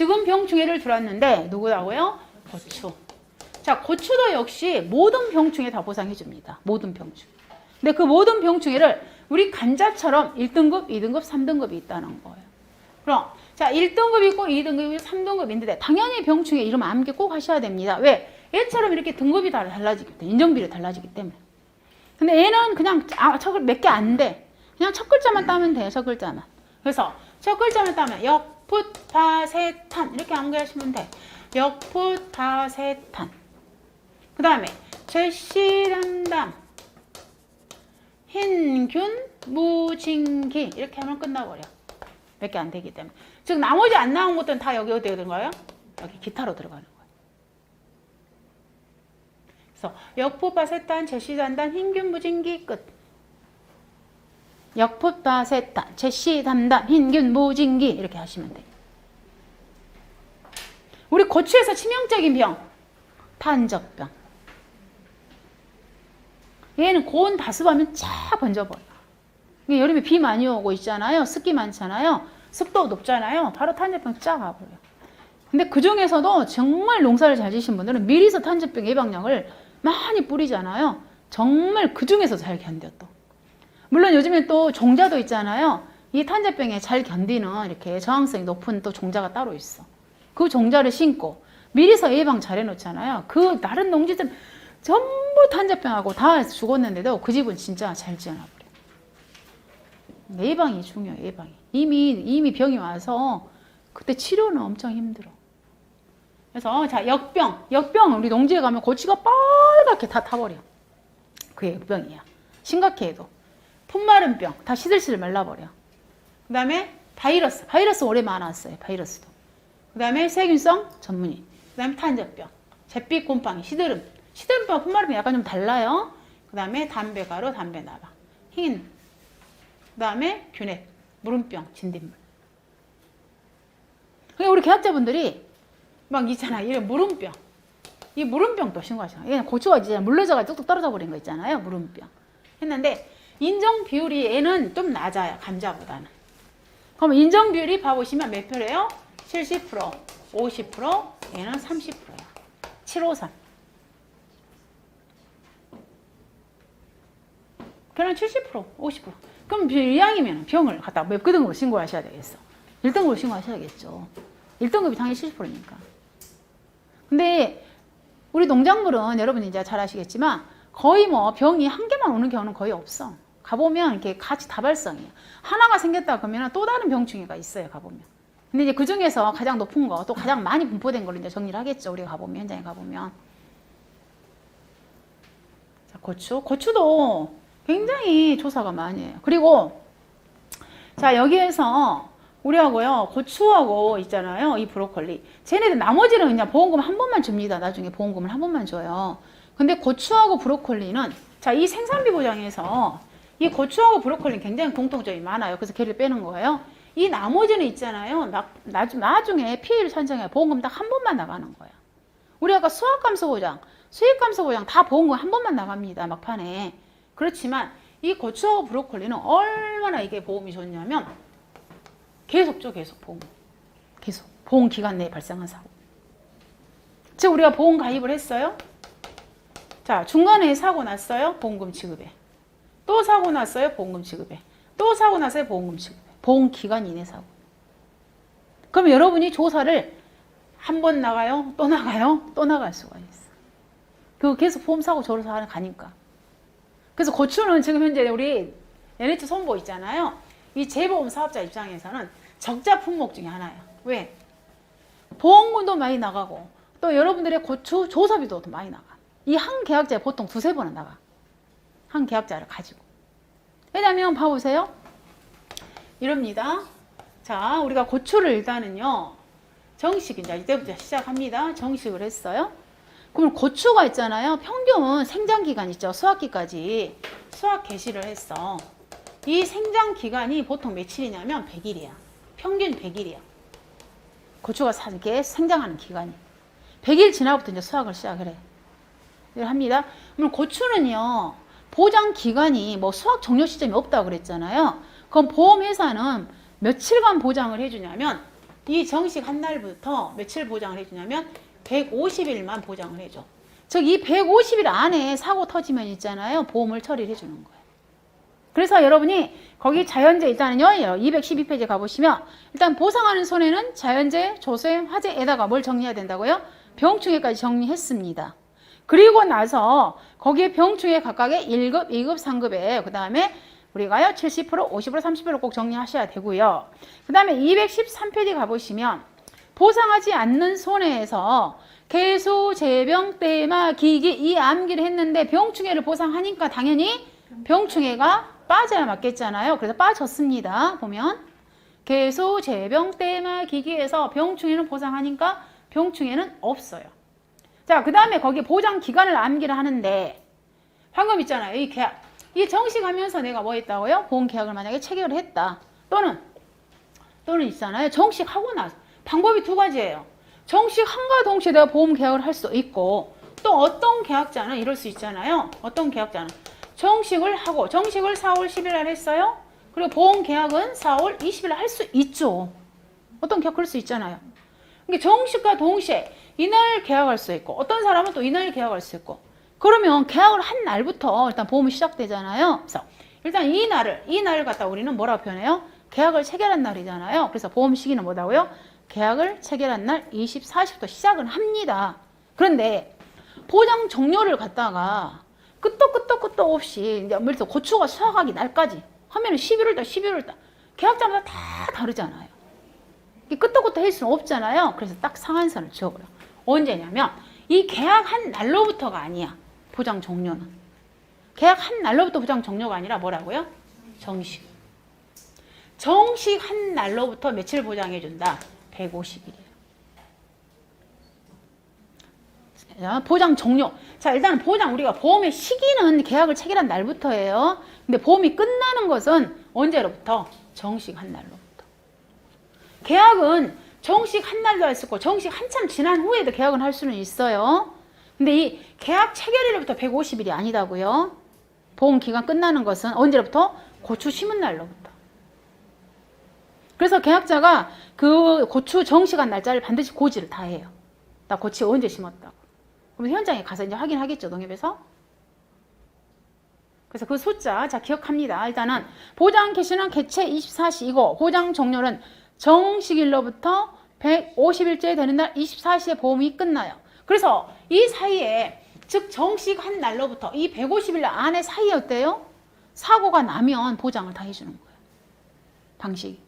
지금 병충해를 들었는데 누구라고요? 고추. 자, 고추도 역시 모든 병충해 다 보상해 줍니다. 모든 병충. 근데 그 모든 병충해를 우리 간자처럼 1등급, 2등급, 3등급이 있다는 거예요. 그럼 자, 1등급 있고 2등급, 3등급 있는데 당연히 병충해 이름 암기 꼭 하셔야 됩니다. 왜? 얘처럼 이렇게 등급이 다 달라지기 때문에, 인정비례 달라지기 때문에. 근데 얘는 그냥 몇 개 안 돼. 그냥 첫 글자만 따면 돼요. 첫 글자만. 그래서 첫 글자만 따면 역풋다세탄 이렇게 암기하시면 돼. 역풋다세탄. 그 다음에 제시담담 흰균 무진기 이렇게 하면 끝나버려. 몇 개 안 되기 때문에. 즉 나머지 안 나온 것들은 다 여기 어디에 들어가요? 여기 기타로 들어가는 거예요. 그래서 역풋바세탄 제시담담 흰균 무진기 끝. 역풋바세탄 제시담담 흰균 무진기 이렇게 하시면 돼요. 우리 고추에서 치명적인 병 탄저병. 얘는 고온 다습하면 쫙 번져버려. 여름에 비 많이 오고 있잖아요. 습기 많잖아요. 습도 높잖아요. 바로 탄저병 쫙 와버려요. 근데 그 중에서도 정말 농사를 잘 지신 분들은 미리서 탄저병 예방약을 많이 뿌리잖아요. 정말 그 중에서 잘 견뎌 또. 물론 요즘에 또 종자도 있잖아요. 이 탄저병에 잘 견디는 이렇게 저항성이 높은 또 종자가 따로 있어. 그 종자를 신고 미리서 예방 잘 해놓잖아요. 그 다른 농지들은 전부 탄저병하고 다 죽었는데도 그 집은 진짜 잘 지어놔버려. 예방이 중요해. 예방이. 이미 병이 와서 그때 치료는 엄청 힘들어. 그래서 자 역병 우리 농지에 가면 고추가 빨갛게 다 타버려. 그게 역병이야. 심각해 해도. 풋마른병 다 시들시들 말라버려. 그 다음에 바이러스 오래 많았어요. 바이러스도. 그 다음에 세균성 전문의. 그 다음에 탄저병, 잿빛 곰팡이, 시드름병, 풋마름이 약간 좀 달라요. 그 다음에 담배가루, 담배나방, 흰. 그 다음에 균핵, 무름병, 진딧물. 그러니까 우리 개학자분들이 막 있잖아. 이런 무름병. 이 무름병도 신고하시나. 얘는 고추가 이제 물러져가 뚝뚝 떨어져 버린 거 있잖아요. 무름병. 했는데 인정 비율이 얘는 좀 낮아요. 감자보다는. 그럼 인정 비율이 봐보시면 몇 표래요? 70%, 50%, 얘는 30%야. 753. 걔는 70%, 50%. 그럼 이왕이면 병을 갖다 몇 등급으로 신고하셔야 되겠어? 1등급으로 신고하셔야겠죠. 1등급이 당연히 70%니까. 근데 우리 농작물은 여러분이 이제 잘 아시겠지만 거의 뭐 병이 한 개만 오는 경우는 거의 없어. 가보면 이렇게 같이 다발성이에요. 하나가 생겼다 그러면 또 다른 병충해가 있어요. 가보면. 근데 이제 그 중에서 가장 높은 거, 또 가장 많이 분포된 걸로 이제 정리를 하겠죠. 우리가 가보면, 현장에 가보면. 자, 고추도 굉장히 조사가 많이 해요. 그리고, 자, 여기에서 우리하고요, 고추하고 있잖아요. 이 브로콜리. 쟤네들 나머지는 그냥 보험금 한 번만 줍니다. 나중에 보험금을 한 번만 줘요. 근데 고추하고 브로콜리는, 자, 이 생산비 보장에서 이 고추하고 브로콜리는 굉장히 공통점이 많아요. 그래서 걔를 빼는 거예요. 이 나머지는 있잖아요. 나중에 피해를 산정해 보험금 딱 한 번만 나가는 거야. 우리 아까 수확감소보장, 수익감소보장 다 보험금 한 번만 나갑니다. 막판에. 그렇지만 이 고추하고 브로콜리는 얼마나 이게 보험이 좋냐면 계속 보험. 계속. 보험 기간 내에 발생한 사고. 즉 우리가 보험 가입을 했어요. 자, 중간에 사고 났어요. 보험금 지급해. 또 사고 났어요. 보험금 지급해. 또 사고 났어요. 보험금 지급해. 보험 기간 이내 사고. 그럼 여러분이 조사를 한 번 나가요? 또 나가요? 또 나갈 수가 있어. 그 계속 보험 사고 조사 가니까. 그래서 고추는 지금 현재 우리 NH 손보 있잖아요. 이 재보험 사업자 입장에서는 적자 품목 중에 하나예요. 왜? 보험금도 많이 나가고 또 여러분들의 고추 조사비도 더 많이 나가. 이 한 계약자에 보통 두세 번은 나가. 한 계약자를 가지고. 왜냐면 봐보세요. 이럽니다. 자, 우리가 고추를 일단은요. 정식 이제 이때부터 시작합니다. 정식을 했어요. 그럼 고추가 있잖아요. 평균 생장 기간 있죠. 수확기까지 수확 개시를 했어. 이 생장 기간이 보통 며칠이냐면 100일이야. 평균 100일이야. 고추가 이렇게 생장하는 기간이. 100일 지나부터 이제 수확을 시작을 해. 이걸 합니다. 그럼 고추는요. 보장 기간이 뭐 수확 종료 시점이 없다고 그랬잖아요. 그럼 보험회사는 며칠간 보장을 해주냐면 이 정식 한 날부터 며칠 보장을 해주냐면 150일만 보장을 해줘. 즉 이 150일 안에 사고 터지면 있잖아요. 보험을 처리를 해주는 거예요. 그래서 여러분이 거기 자연재 일단은요 212페이지 가보시면 일단 보상하는 손해는 자연재, 조세, 화재에다가 뭘 정리해야 된다고요? 병충해까지 정리했습니다. 그리고 나서 거기에 병충해 각각의 1급, 2급, 3급에 그 다음에 우리가요 70%, 50%, 30%를 꼭 정리하셔야 되고요. 그 다음에 213페이지 가보시면 보상하지 않는 손해에서 개수, 재병, 때마, 기기 이 암기를 했는데 병충해를 보상하니까 당연히 병충해가 빠져야 맞겠잖아요. 그래서 빠졌습니다. 보면 개수, 재병, 때마, 기기에서 병충해는 보상하니까 병충해는 없어요. 자, 그 다음에 거기 보장 기간을 암기를 하는데 방금 있잖아요. 이 계약. 이 정식하면서 내가 뭐 했다고요? 보험 계약을 만약에 체결을 했다. 또는 있잖아요. 정식하고 나서 방법이 두 가지예요. 정식함과 동시에 내가 보험 계약을 할 수 있고 또 어떤 계약자는 이럴 수 있잖아요. 어떤 계약자는 정식을 하고 정식을 4월 10일 날 했어요. 그리고 보험 계약은 4월 20일 날 할 수 있죠. 어떤 계약 그럴 수 있잖아요. 그러니까 정식과 동시에 이날 계약할 수 있고 어떤 사람은 또 이날 계약할 수 있고 그러면 계약을 한 날부터 일단 보험이 시작되잖아요. 그래서 일단 이 날을 갖다 우리는 뭐라고 표현해요? 계약을 체결한 날이잖아요. 그래서 보험 시기는 뭐라고요? 계약을 체결한 날 24시부터 시작을 합니다. 그런데 보장 종료를 갖다가 끄떡 없이 이제 예를 들어 고추가 수확하기 날까지 하면은 11월달 계약자마다 다 다르잖아요. 끄떡 할 수는 없잖아요. 그래서 딱 상한선을 지어버려. 언제냐면 이 계약한 날로부터가 아니야. 보장 종료는. 계약한 날로부터 보장 종료가 아니라 뭐라고요? 정식. 정식한 날로부터 며칠 보장해준다? 150일이에요. 보장 종료. 자, 일단 보장 우리가 보험의 시기는 계약을 체결한 날부터예요. 근데 보험이 끝나는 것은 언제로부터? 정식한 날로부터. 계약은 정식 한 날도 할 수 있고 정식 한참 지난 후에도 계약은 할 수는 있어요. 근데 이 계약 체결일로부터 150일이 아니다고요. 보험 기간 끝나는 것은 언제로부터? 고추 심은 날로부터. 그래서 계약자가 그 고추 정식한 날짜를 반드시 고지를 다 해요. 나 고추 언제 심었다고. 그럼 현장에 가서 이제 확인하겠죠, 농협에서. 그래서 그 숫자, 자, 기억합니다. 일단은 보장 개시는 개체 24시이고 보장 종료는 정식일로부터 150일째 되는 날 24시에 보험이 끝나요. 그래서 이 사이에 즉 정식한 날로부터 이 150일 안에 사이에 어때요? 사고가 나면 보장을 다 해주는 거예요. 방식이.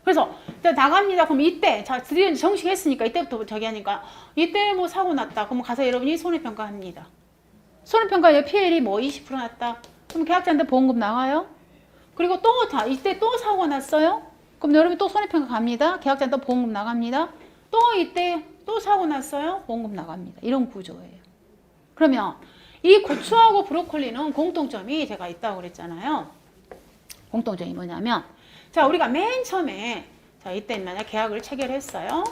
그래서 나갑니다. 그럼 이때 자 드디어 정식했으니까 이때부터 저기 하니까 이때 뭐 사고 났다. 그럼 가서 여러분이 손해평가합니다. 손해평가에 피해율이 뭐 20% 났다. 그럼 계약자한테 보험금 나와요. 그리고 또 이때 또 사고 났어요. 그럼 여러분이 또 손해평가 갑니다. 계약자한테 보험금 나갑니다. 또 이때 또 사고 났어요. 보험금 나갑니다. 이런 구조예요. 그러면 이 고추하고 브로콜리는 공통점이 제가 있다고 그랬잖아요. 공통점이 뭐냐면 자 우리가 맨 처음에 자 이때 만약 계약을 체결했어요.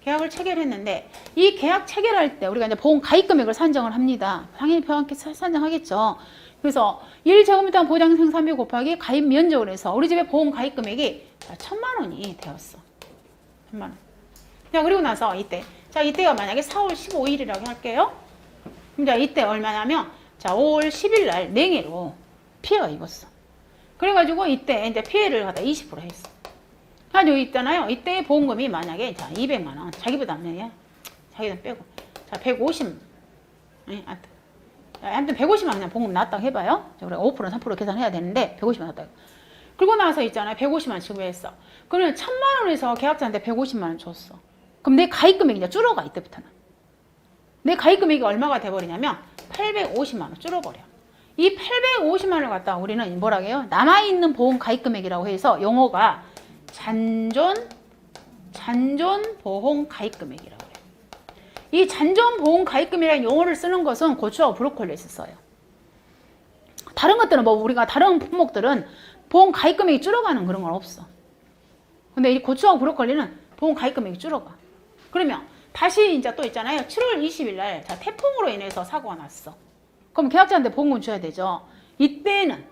계약을 체결했는데 이 계약 체결할 때 우리가 이제 보험 가입 금액을 산정을 합니다. 당연히 표함께 산정하겠죠. 그래서 1제곱미터 보장 생산비 곱하기 가입 면적을 해서 우리 집에 보험 가입 금액이 1,000만 원이 되었어. 1,000만 원. 자 그리고 나서 이때가 만약에 4월 15일이라고 할게요. 그럼 자 이때 얼마냐면 자 5월 10일 날 냉해로 피해가 입었어. 그래가지고 이때 이제 피해를 갖다 20% 했어. 가지고 있잖아요. 이때 보험금이 만약에 자 200만 원. 자기보다 안 내냐? 자기는 빼고 자 150. 아무튼 150만 원 그냥 보험금 났다고 해봐요. 자, 우리가 5% 3% 계산해야 되는데 150만 원 났다고. 그리고 나서 있잖아요. 150만 원 지급했어. 그러면 1,000만 원에서 계약자한테 150만 원 줬어. 그럼 내 가입 금액이 이제 줄어가 이때부터는. 내 가입 금액이 얼마가 돼버리냐면 850만 원 줄어버려. 이 850만 원을 갖다 우리는 뭐라고 해요? 남아있는 보험 가입 금액이라고 해서 용어가 잔존 보험 가입 금액이라고 해요. 이 잔존 보험 가입 금액이라는 용어를 쓰는 것은 고추하고 브로콜리에서 써요. 다른 것들은 뭐 우리가 다른 품목들은 보험 가입 금액이 줄어가는 그런 건 없어. 근데 이 고추하고 브로콜리는 보험 가입 금액이 줄어가. 그러면 다시 이제 또 있잖아요. 7월 20일 날 자, 태풍으로 인해서 사고가 났어. 그럼 계약자한테 보험금 줘야 되죠. 이때는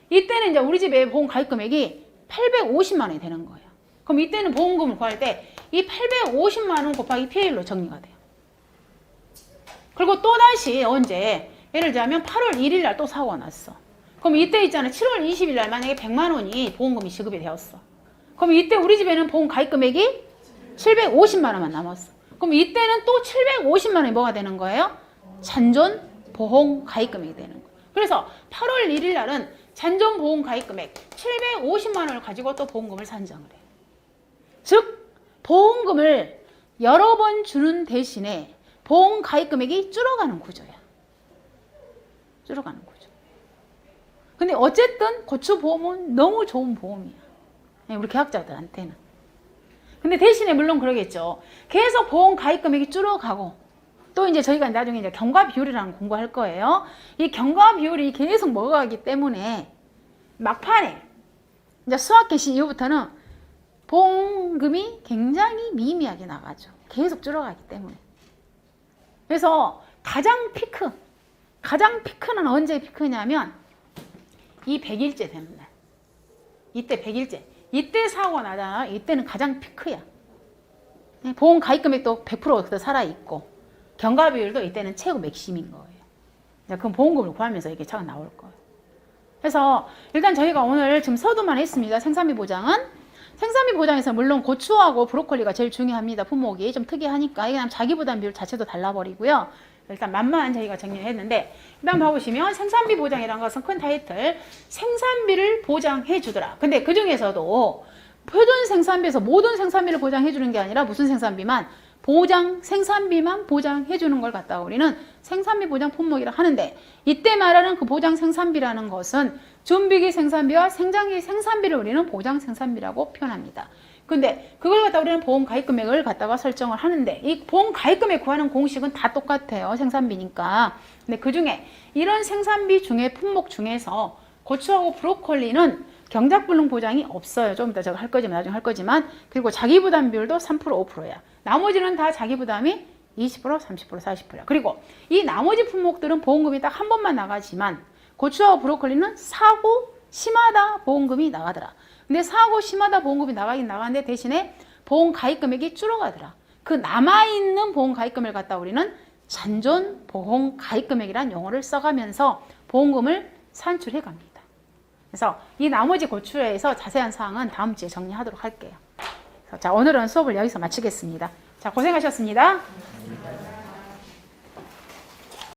이제 우리 집에 보험 가입 금액이 850만 원이 되는 거예요. 그럼 이때는 보험금을 구할 때 이 850만 원 곱하기 PA율로 정리가 돼요. 그리고 또다시 언제 예를 들자면 8월 1일 날 또 사고가 났어. 그럼 이때 있잖아. 7월 20일 날 만약에 100만 원이 보험금이 지급이 되었어. 그럼 이때 우리 집에는 보험 가입 금액이 750만 원만 남았어. 그럼 이때는 또 750만 원이 뭐가 되는 거예요? 잔존 보험 가입 금액이 되는 거예요. 그래서 8월 1일 날은 잔존 보험 가입 금액 750만 원을 가지고 또 보험금을 산정을 해요. 즉 보험금을 여러 번 주는 대신에 보험 가입 금액이 줄어가는 구조야. 줄어가는 구조. 근데 어쨌든 고추보험은 너무 좋은 보험이야. 우리 계약자들한테는. 근데 대신에 물론 그러겠죠. 계속 보험 가입 금액이 줄어가고 또 이제 저희가 나중에 이제 경과 비율이라는 거 공부할 거예요. 이 경과 비율이 계속 먹어가기 때문에 막판에 이제 수학 개시 이후부터는 보험금이 굉장히 미미하게 나가죠. 계속 줄어가기 때문에. 그래서 가장 피크는 언제 피크냐면 이 100일째 되는 날. 이때 100일째. 이때 사고가 나잖아. 이때는 가장 피크야. 보험 가입 금액도 100% 살아있고 경과 비율도 이때는 최고 맥심인 거예요. 그럼 보험금을 구하면서 이게 차가 나올 거예요. 그래서 일단 저희가 오늘 지금 서두만 했습니다. 생산비 보장은. 생산비 보장에서 물론 고추하고 브로콜리가 제일 중요합니다. 품목이 좀 특이하니까 이게 자기 부담 비율 자체도 달라버리고요. 일단 맛만 저희가 정리를 했는데 일단 봐보시면 생산비 보장이라는 것은 큰 타이틀 생산비를 보장해 주더라. 근데 그 중에서도 표준 생산비에서 모든 생산비를 보장해 주는 게 아니라 무슨 생산비만 생산비만 보장해 주는 걸 갖다가 우리는 생산비 보장 품목이라 하는데 이때 말하는 그 보장 생산비라는 것은 준비기 생산비와 생장기 생산비를 우리는 보장 생산비라고 표현합니다. 근데 그걸 갖다 우리는 보험 가입 금액을 갖다가 설정을 하는데 이 보험 가입 금액 구하는 공식은 다 똑같아요. 생산비니까. 근데 그 중에 이런 생산비 중에 품목 중에서 고추하고 브로콜리는 경작불능 보장이 없어요. 좀 이따 제가 할 거지만 나중에 할 거지만 그리고 자기 부담 비율도 3% 5%야. 나머지는 다 자기 부담이 20%, 30%, 40%야. 그리고 이 나머지 품목들은 보험금이 딱 한 번만 나가지만 고추하고 브로콜리는 사고 심하다 보험금이 나가더라. 근데 사고 심하다 보험금이 나가긴 나가는데 대신에 보험 가입 금액이 줄어가더라. 그 남아있는 보험 가입 금액을 갖다 우리는 잔존 보험 가입 금액이라는 용어를 써가면서 보험금을 산출해 갑니다. 그래서 이 나머지 고추에서 자세한 사항은 다음 주에 정리하도록 할게요. 자, 오늘은 수업을 여기서 마치겠습니다. 자, 고생하셨습니다.